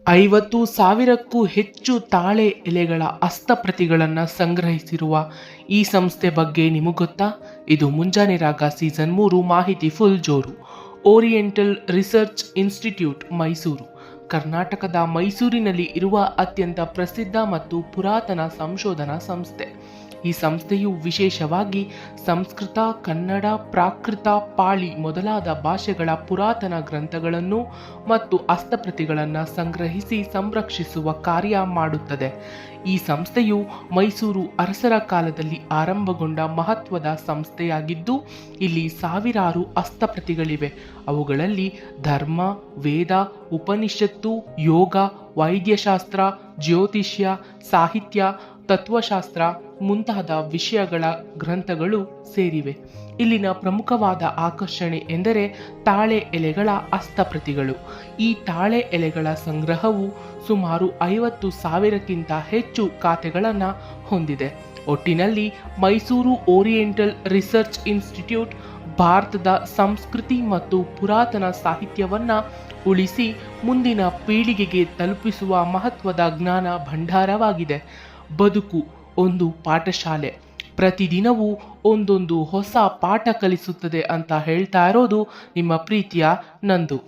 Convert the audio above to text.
50,000ಕ್ಕೂ ಹೆಚ್ಚು ತಾಳೆ ಎಲೆಗಳ ಹಸ್ತಪ್ರತಿಗಳನ್ನು ಸಂಗ್ರಹಿಸಿರುವ ಈ ಸಂಸ್ಥೆ ಬಗ್ಗೆ ನಿಮಗೆ ಗೊತ್ತಾ? ಇದು ಮುಂಜಾನೆ ರಾಗ ಸೀಸನ್ 3 ಮಾಹಿತಿ ಫುಲ್ ಜೋರು. ಓರಿಯೆಂಟಲ್ ರಿಸರ್ಚ್ ಇನ್ಸ್ಟಿಟ್ಯೂಟ್ ಮೈಸೂರು ಕರ್ನಾಟಕದ ಮೈಸೂರಿನಲ್ಲಿ ಇರುವ ಅತ್ಯಂತ ಪ್ರಸಿದ್ಧ ಮತ್ತು ಪುರಾತನ ಸಂಶೋಧನಾ ಸಂಸ್ಥೆ. ಈ ಸಂಸ್ಥೆಯು ವಿಶೇಷವಾಗಿ ಸಂಸ್ಕೃತ, ಕನ್ನಡ, ಪ್ರಾಕೃತ, ಪಾಳಿ ಮೊದಲಾದ ಭಾಷೆಗಳ ಪುರಾತನ ಗ್ರಂಥಗಳನ್ನು ಮತ್ತು ಹಸ್ತಪ್ರತಿಗಳನ್ನು ಸಂಗ್ರಹಿಸಿ ಸಂರಕ್ಷಿಸುವ ಕಾರ್ಯ ಮಾಡುತ್ತದೆ. ಈ ಸಂಸ್ಥೆಯು ಮೈಸೂರು ಅರಸರ ಕಾಲದಲ್ಲಿ ಆರಂಭಗೊಂಡ ಮಹತ್ವದ ಸಂಸ್ಥೆಯಾಗಿದ್ದು, ಇಲ್ಲಿ ಸಾವಿರಾರು ಹಸ್ತಪ್ರತಿಗಳಿವೆ. ಅವುಗಳಲ್ಲಿ ಧರ್ಮ, ವೇದ, ಉಪನಿಷತ್ತು, ಯೋಗ, ವೈದ್ಯಶಾಸ್ತ್ರ, ಜ್ಯೋತಿಷ್ಯ, ಸಾಹಿತ್ಯ, ತತ್ವಶಾಸ್ತ್ರ ಮುಂತಾದ ವಿಷಯಗಳ ಗ್ರಂಥಗಳು ಸೇರಿವೆ. ಇಲ್ಲಿನ ಪ್ರಮುಖವಾದ ಆಕರ್ಷಣೆ ಎಂದರೆ ತಾಳೆ ಎಲೆಗಳ ಹಸ್ತಪ್ರತಿಗಳು. ಈ ತಾಳೆ ಎಲೆಗಳ ಸಂಗ್ರಹವು ಸುಮಾರು 50,000ಕ್ಕಿಂತ ಹೆಚ್ಚು ಖಾತೆಗಳನ್ನು ಹೊಂದಿದೆ. ಒಟ್ಟಿನಲ್ಲಿ ಮೈಸೂರು ಓರಿಯೆಂಟಲ್ ರಿಸರ್ಚ್ ಇನ್ಸ್ಟಿಟ್ಯೂಟ್ ಭಾರತದ ಸಂಸ್ಕೃತಿ ಮತ್ತು ಪುರಾತನ ಸಾಹಿತ್ಯವನ್ನು ಉಳಿಸಿ ಮುಂದಿನ ಪೀಳಿಗೆಗೆ ತಲುಪಿಸುವ ಮಹತ್ವದ ಜ್ಞಾನ ಭಂಡಾರವಾಗಿದೆ. ಬದುಕು ಒಂದು ಪಾಠಶಾಲೆ, ಪ್ರತಿದಿನವೂ ಒಂದೊಂದು ಹೊಸ ಪಾಠ ಕಲಿಸುತ್ತದೆ ಅಂತ ಹೇಳ್ತಾ ಇರೋದು ನಿಮ್ಮ ಪ್ರೀತಿಯ ನಂದು.